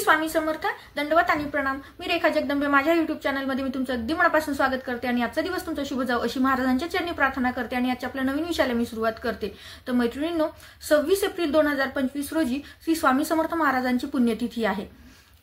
स्वामी समर्थ, दंडवत आणि प्रणाम। मी रेखा जगदंबे माझ्या YouTube चॅनलमध्ये मी तुमचं अगदी मनापासून स्वागत करते आणि आजचा दिवस तुमचा शुभ जाओ अशी महाराजांच्या चरणी प्रार्थना करते आणि आजच्या आपल्या नवीन विषयाला मी सुरुवात करते। तर मैत्रिणींनो, 26 एप्रिल 2025 रोजी श्री स्वामी समर्थ महाराजांची पुण्यतिथी आहे।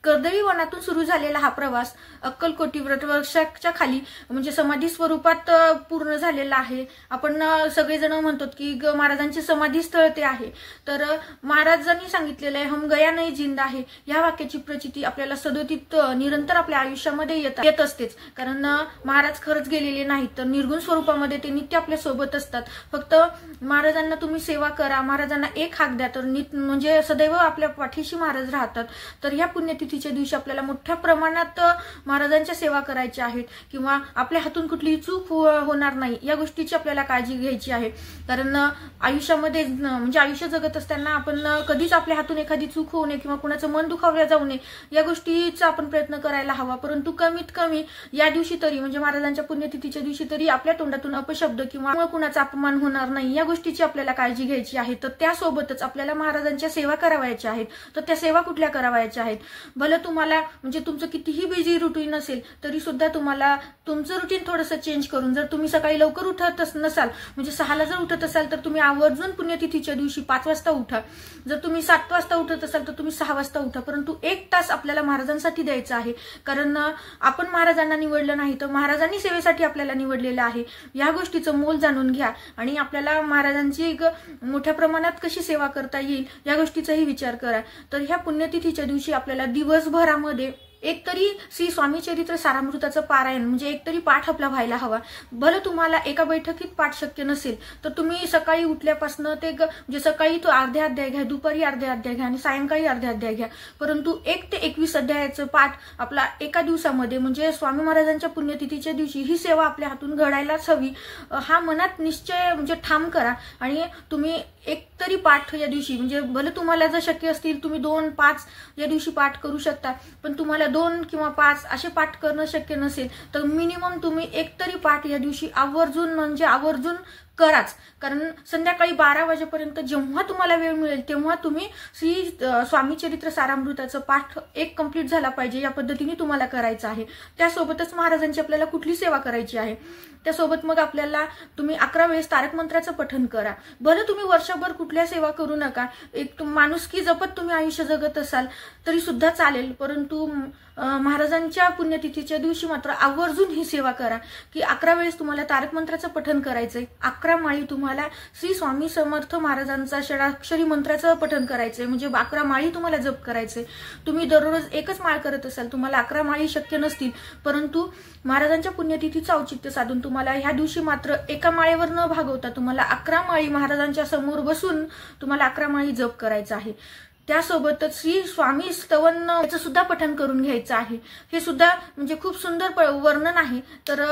कर्दळी वनातून सुरू झालेला हा प्रवास अक्कलकोटी व्रतवर्षाच्या खाली म्हणजे समाधी स्वरूपात पूर्ण झालेला आहे। आपण सगळेजण म्हणतो की महाराजांचे समाधी स्थळ ते आहे। तर महाराजांनी सांगितलेले हम गया नाही जिंदा आहे या वाक्याची प्रचिती आपल्याला सदोदित निरंतर आपल्या आयुष्यामध्ये येत असतेच। कारण महाराज खरंच गेलेले नाहीत, तर निर्गुण स्वरूपामध्ये ते नित्य आपल्या सोबत असतात। फक्त महाराजांना तुम्ही सेवा करा, महाराजांना एक हाक द्या, तर म्हणजे सदैव आपल्या पाठीशी महाराज राहतात। तर ह्या पुण्यतिथीच्या दिवशी आपल्याला मोठ्या प्रमाणात महाराजांच्या सेवा करायच्या आहेत किंवा आपल्या हातून कुठलीही चूक होणार नाही या गोष्टीची आपल्याला काळजी घ्यायची आहे। कारण आयुष्यामध्ये म्हणजे आयुष्य जगत असताना आपण कधीच आपल्या हातून एखादी चूक होऊ नये किंवा कुणाचं मन दुखावल्या जाऊ नये या गोष्टीचा आपण प्रयत्न करायला हवा। परंतु कमीत कमी या दिवशी तरी म्हणजे महाराजांच्या पुण्यतिथीच्या दिवशी तरी आपल्या तोंडातून अपशब्द किंवा कुणाचा अपमान होणार नाही या गोष्टीची आपल्याला काळजी घ्यायची आहे। तर त्यासोबतच आपल्याला महाराजांच्या सेवा करावायच्या आहेत। तर त्या सेवा कुठल्या करावायच्या आहेत? भले तुम्हाला म्हणजे तुमचं कितीही बिझी रुटीन असेल तरी सुद्धा तुम्हाला तुमचं रुटीन थोडंसं चेंज करून, जर तुम्ही सकाळी लवकर उठत नसाल म्हणजे 6ला जर उठत असाल तर तुम्ही आवर्जून पुण्यतिथीच्या दिवशी 5 वाजता उठा। जर तुम्ही 7 वाजता उठत असाल तर तुम्ही 6 वाजता उठा, परंतु 1 तास आपल्याला महाराजांसाठी द्यायचा आहे। कारण आपण महाराजांना निवडलं नाही तर महाराजांनी सेवेसाठी आपल्याला निवडलेलं आहे। या गोष्टीचं मोल जाणून घ्या आणि आपल्याला महाराजांची मोठ्या प्रमाणात कशी सेवा करता येईल या गोष्टीचाही विचार करा। तर ह्या पुण्यतिथीच्या दिवशी आपल्याला दिवसभरामध्ये एकतरी श्री स्वामी चरित्र सारामृताचं पारायण म्हणजे एकतरी पाठ आपला व्हायला हवा। भले तुम्हाला एका बैठकीत पाठ शक्य नसेल तर तुम्ही सकाळी उठल्यापासून ते म्हणजे सकाळी तो अर्धे अध्याय घ्या, दुपारी अर्धे अध्याय घ्या आणि सायंकाळी अर्धे अध्याय घ्या, परंतु 1 ते 21 अध्यायाचं पाठ आपला एका दिवसामध्ये म्हणजे स्वामी महाराजांच्या पुण्यतिथीच्या दिवशी ही सेवा आपल्या हातून घडायलाच हवी हा मनात निश्चय म्हणजे ठाम करा। आणि तुम्ही एक तरी पाठ या दिवशी म्हणजे भले तुम्हाला जर शक्य असतील तुम्ही 2-5 या दिवशी पाठ करू शकता, पण तुम्हाला 2 किंवा 5 असे पाठ करणं शक्य नसेल तर मिनिमम तुम्ही एक तरी पाठ या दिवशी आवर्जून म्हणजे आवर्जून कराच। कारण संध्याकाळी 12 वाजेपर्यंत जेव्हा तुम्हाला वेळ मिळेल तेव्हा तुम्ही श्री स्वामी चरित्र सारामृताचं पाठ एक कंप्लीट झाला पाहिजे या पद्धतीने तुम्हाला करायचं आहे। त्यासोबतच महाराजांची आपल्याला कुठली सेवा करायची आहे त्यासोबत मग आपल्याला तुम्ही 11 वेळेस तारक मंत्राचं पठण करा। भले तुम्ही वर्षभर कुठल्या सेवा करू नका, एक माणुसकी जपत तुम्ही आयुष्य जगत असाल तरी सुद्धा चालेल, परंतु महाराजांच्या पुण्यतिथीच्या दिवशी मात्र आवर्जून ही सेवा करा की 11 वेळेस तुम्हाला तारक मंत्राचं पठण करायचंय, 11 माळी तुम्हाला श्री स्वामी समर्थ महाराजांचा षडाक्षरी मंत्राचं पठण करायचंय म्हणजे 11 माळी तुम्हाला जप करायचंय। तुम्ही दररोज एकच माळ करत असाल, तुम्हाला 11 माळी शक्य नसतील, परंतु महाराजांच्या पुण्यतिथीचं औचित्य साधून तुम्हाला ह्या दिवशी मात्र एका माळेवर न भागवता तुम्हाला 11 माळी महाराजांच्या समोर बसून तुम्हाला 11 माळी जप करायचा आहे। त्यासोबतच श्री स्वामी स्तवन याचं सुद्धा पठण करून घ्यायचं आहे। हे सुद्धा म्हणजे खूप सुंदर वर्णन आहे। तर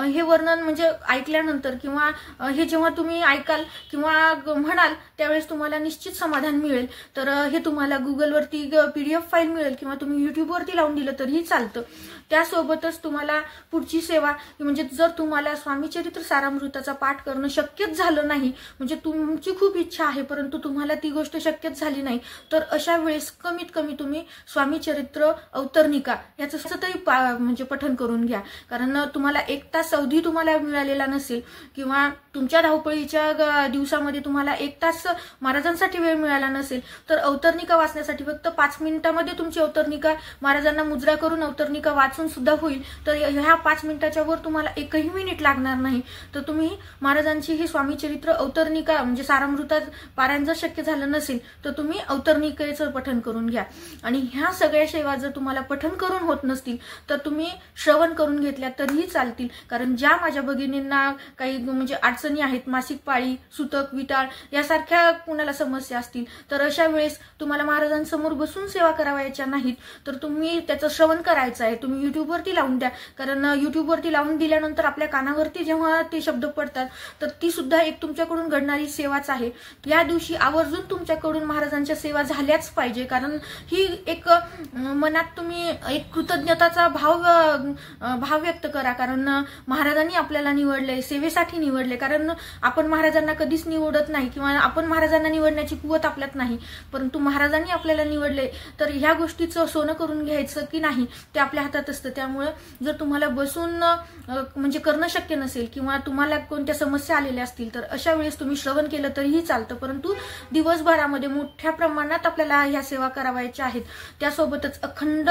हे वर्णन म्हणजे ऐकल्यानंतर किंवा हे जेव्हा तुम्ही ऐकाल किंवा म्हणाल त्यावेळेस तुम्हाला निश्चित समाधान मिळेल। तर हे तुम्हाला गुगलवरती PDF फाईल मिळेल किंवा तुम्ही YouTubeवरती लावून दिलं तरीही चालतं। त्यासोबतच तुम्हाला पुढची सेवा म्हणजे जर तुम्हाला स्वामी चरित्र सारामृताचा पाठ करणं शक्यच झालं नाही म्हणजे तुमची खूप इच्छा आहे परंतु तुम्हाला ती गोष्ट शक्यच झाली नाही तर अशा वेळेस कमीत कमी तुम्ही स्वामी चरित्र अवतरणिका याचं तरी म्हणजे पठण करून घ्या। कारण तुम्हाला 1 तास अवधी तुम्हाला मिळालेला नसेल किंवा तुमच्या धावपळीच्या दिवसामध्ये तुम्हाला 1 तास महाराजांसाठी वेळ मिळाला नसेल तर अवतरणिका वाचण्यासाठी फक्त 5 मिनिटांमध्ये तुमची अवतरणिका महाराजांना मुजरा करून अवतरणिका वाचून सुद्धा होईल। तर ह्या 5 मिनिटाच्या वर तुम्हाला एकही मिनिट लागणार नाही। तर तुम्ही महाराजांची ही स्वामी चरित्र अवतरणिका म्हणजे सारामृतात पारायण जर शक्य झालं नसेल तर तुम्ही अवतरणिकेचं पठण करून घ्या। आणि ह्या सगळ्या सेवा जर तुम्हाला पठण करून होत नसतील तर तुम्ही श्रवण करून घेतल्या तरीही चालतील। कारण ज्या माझ्या भगिनींना काही म्हणजे अडचणी आहेत, मासिक पाळी, सुतक, विटाळ यासारख्या कुणाला समस्या असतील तर अशा वेळेस तुम्हाला महाराजांसमोर बसून सेवा करावायच्या नाहीत तर तुम्ही त्याचं श्रवण करायचं आहे। तुम्ही YouTubeवरती लावून द्या, कारण YouTubeवरती लावून दिल्यानंतर आपल्या कानावरती जेव्हा ते शब्द पडतात तर ती सुद्धा एक तुमच्याकडून घडणारी सेवाच आहे। या दिवशी आवर्जून तुमच्याकडून महाराजांच्या सेवा झाल्याच पाहिजे, कारण ही एक मनात तुम्ही एक कृतज्ञताचा भाव व्यक्त करा, कारण महाराजांनी आपल्याला निवडले, सेवेसाठी निवडले. कारण आपण महाराजांना कधीच निवडत नाही किंवा आपण महाराजांना निवडण्याची कुवत आपल्यात नाही, परंतु महाराजांनी आपल्याला निवडले. तर ह्या गोष्टीचं सोनं करून घ्यायचं की नाही ते आपल्या हातात असतं. त्यामुळे जर तुम्हाला बसून म्हणजे करणं शक्य नसेल किंवा तुम्हाला कोणत्या समस्या आलेल्या असतील तर अशा वेळेस तुम्ही श्रवण केलं तरीही चालतं, परंतु दिवसभरामध्ये मोठ्या प्रमाणात आपल्याला ह्या सेवा करावायच्या आहेत. त्यासोबतच अखंड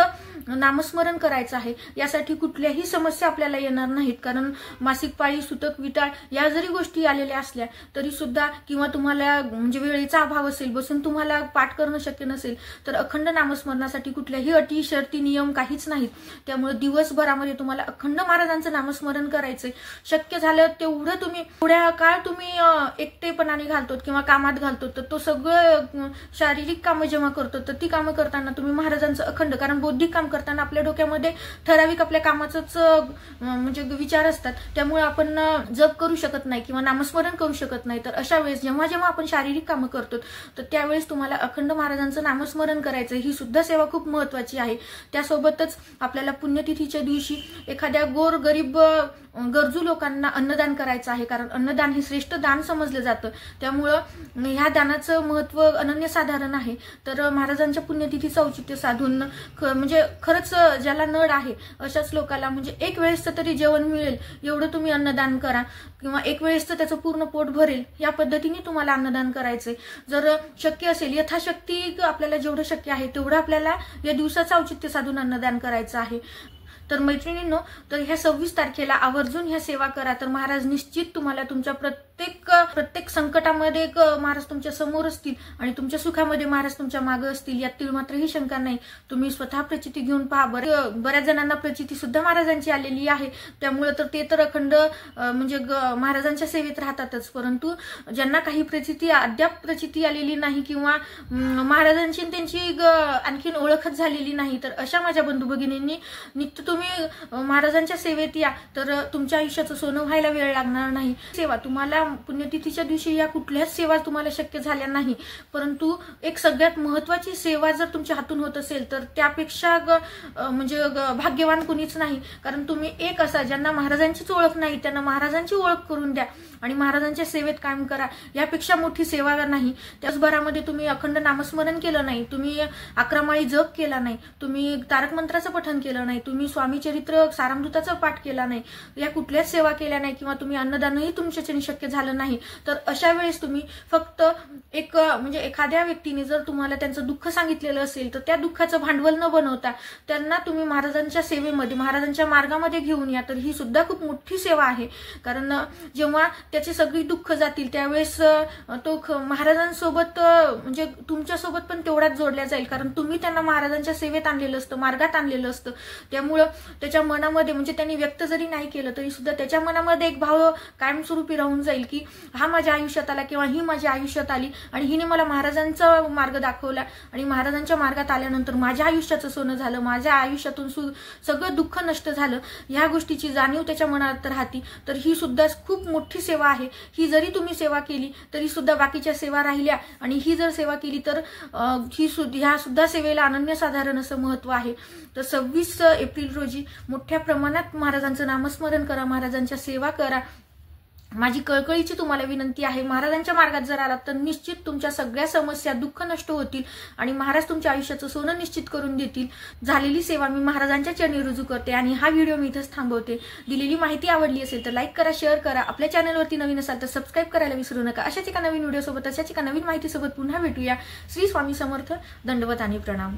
नामस्मरण करायचं आहे. यासाठी कुठल्याही समस्या आपल्याला येणार नाहीत, कारण मासिक पाळी, सुतक, विटाळ या जरी गोष्टी आलेल्या असल्या तरी सुद्धा किंवा तुम्हाला म्हणजे वेळेचा अभाव असेल, बसून तुम्हाला पाठ करणं शक्य नसेल तर अखंड नामस्मरणासाठी कुठल्याही अटी, शर्ती, नियम काहीच नाहीत. त्यामुळे दिवसभरामध्ये तुम्हाला अखंड महाराजांचं नामस्मरण करायचंय. शक्य झालं तेवढं तुम्ही थोड्या काळ तुम्ही एकटेपणाने घालतो किंवा कामात घालतो, तर तो सगळं शारीरिक कामं जेव्हा करतो तर ती कामं करताना तुम्ही महाराजांचं अखंड, कारण बौद्धिक काम करताना आपल्या डोक्यामध्ये ठराविक आपल्या कामाचंच म्हणजे विचार असतात, त्यामुळे आपण जप करू शकत नाही किंवा नामस्मरण करू शकत नाही. तर अशा वेळेस जेव्हा जेव्हा आपण शारीरिक कामं करतो तर त्यावेळेस तुम्हाला अखंड महाराजांचं नामस्मरण करायचं. ही सुद्धा सेवा खूप महत्वाची आहे. त्यासोबतच आपल्याला पुण्यतिथीच्या दिवशी एखाद्या गोर गरीब गरजू लोकांना अन्नदान करायचं आहे, कारण अन्नदान हे श्रेष्ठ दान समजलं जातं. त्यामुळं ह्या दानाचं महत्व अनन्यसाधारण आहे. तर महाराजांच्या पुण्यतिथीचं औचित्य साधून म्हणजे खरंच ज्याला नड आहे अशाच लोकांना म्हणजे एक वेळेसचं तरी जेवण मिळेल एवढं तुम्ही अन्नदान करा, किंवा एक वेळेसचं त्याचं पूर्ण पोट भरेल या पद्धतीने तुम्हाला अन्नदान करायचंय. जर शक्य असेल यथाशक्ती आपल्याला जेवढं शक्य आहे तेवढं आपल्याला या दिवसाचं औचित्य साधून अन्नदान करायचं आहे. तर मैत्रिणींनो, तर ह्या 26 तारखेला आवर्जून ह्या सेवा करा. तर महाराज निश्चित तुम्हाला तुमच्या प्रत्येक संकटामध्ये महाराज तुमच्या समोर असतील आणि तुमच्या सुखामध्ये महाराज तुमच्या मागे असतील, यात मात्रही शंका नाही. तुम्ही स्वतः प्रचिती घेऊन पहा. बऱ्याच जणांना प्रचिती सुद्धा महाराजांची आलेली आहे, त्यामुळे तर ते तर अखंड म्हणजे महाराजांच्या सेवेत राहतातच. परंतु ज्यांना काही अद्याप प्रचिती आलेली नाही किंवा महाराजांची त्यांची आणखीन ओळखच झालेली नाही, तर अशा माझ्या बंधू भगिनींनी नित्य तुम्ही महाराजांच्या सेवेत या, तर तुमच्या आयुष्याचं सोनं व्हायला वेळ लागणार नाही. सेवा तुम्हाला पुण्यतिथीच्या दिवशी या कुठल्याच सेवा तुम्हाला शक्य झाल्या नाही, परंतु एक सगळ्यात महत्वाची सेवा जर तुमच्या हातून होत असेल तर त्यापेक्षा म्हणजे भाग्यवान कुणीच नाही. कारण तुम्ही एक असा ज्यांना महाराजांचीच ओळख नाही त्यांना महाराजांची ओळख करून द्या आणि महाराजांच्या सेवेत कायम करा. यापेक्षा मोठी सेवा नाही. त्याचभरामध्ये तुम्ही अखंड नामस्मरण केलं नाही, तुम्ही 11 माळी जप केला नाही, तुम्ही तारक मंत्राचं पठण केलं नाही, तुम्ही स्वामी चरित्र सारामृताचा पाठ केला नाही, या कुठल्याच सेवा केल्या नाही किंवा तुम्ही अन्नदानही तुमच्याच्याने शक्य झालं नाही, तर अशा वेळेस तुम्ही फक्त एक म्हणजे एखाद्या व्यक्तीने जर तुम्हाला त्यांचं दुःख सांगितलेलं असेल तर त्या दुःखाचं भांडवल न बनवता त्यांना तुम्ही महाराजांच्या सेवेमध्ये, महाराजांच्या मार्गामध्ये घेऊन या. तर ही सुद्धा खूप मोठी सेवा आहे. कारण जेव्हा त्याची सगळी दुःख जातील त्यावेळेस तो महाराजांसोबत म्हणजे तुमच्यासोबत पण तेवढाच जोडल्या जाईल, कारण तुम्ही त्यांना महाराजांच्या सेवेत आणलेलं असतं, मार्गात आणलेलं असतं. त्यामुळं त्याच्या मनामध्ये म्हणजे त्यांनी व्यक्त जरी नाही केलं तरी सुद्धा त्याच्या मनामध्ये एक भाव कायमस्वरूपी राहून जाईल की हा माझ्या आयुष्यात आला किंवा ही माझ्या आयुष्यात आली आणि हिने मला महाराजांचा मार्ग दाखवला आणि महाराजांच्या मार्गात आल्यानंतर माझ्या आयुष्याचं सोनं झालं, माझ्या आयुष्यातून सगळं दुःख नष्ट झालं, ह्या गोष्टीची जाणीव त्याच्या मनात राहती. तर ही सुद्धा खूप मोठी सेवा आहे. ही जरी तुम्ही सेवा केली तरी सुद्धा बाकीच्या सेवा राहिल्या आणि ही जर सेवा केली तर ह्या सुद्धा सेवेला अनन्यसाधारण असं महत्व आहे. तर 26 एप्रिल रोजी मोठ्या प्रमाणात महाराजांचं नामस्मरण करा, महाराजांच्या सेवा करा. माझी कळकळीची तुम्हाला विनंती आहे, महाराजांच्या मार्गात जर आलात तर निश्चित तुमच्या सगळ्या समस्या, दुःख नष्ट होतील आणि महाराज तुमच्या आयुष्याचं सोनं निश्चित करून देतील. झालेली सेवा मी महाराजांच्या चरणी रुजू करते आणि हा व्हिडिओ मी इथंच थांबवते. दिलेली माहिती आवडली असेल तर लाईक करा, शेअर करा. आपल्या चॅनलवरती नवीन असाल तर सबस्क्राईब करायला विसरू नका. अशाच एका नवीन व्हिडिओ सोबत, अशाच एका नवीन माहिती सोबत पुन्हा भेटूया. श्री स्वामी समर्थ. दंडवत आणि प्रणाम.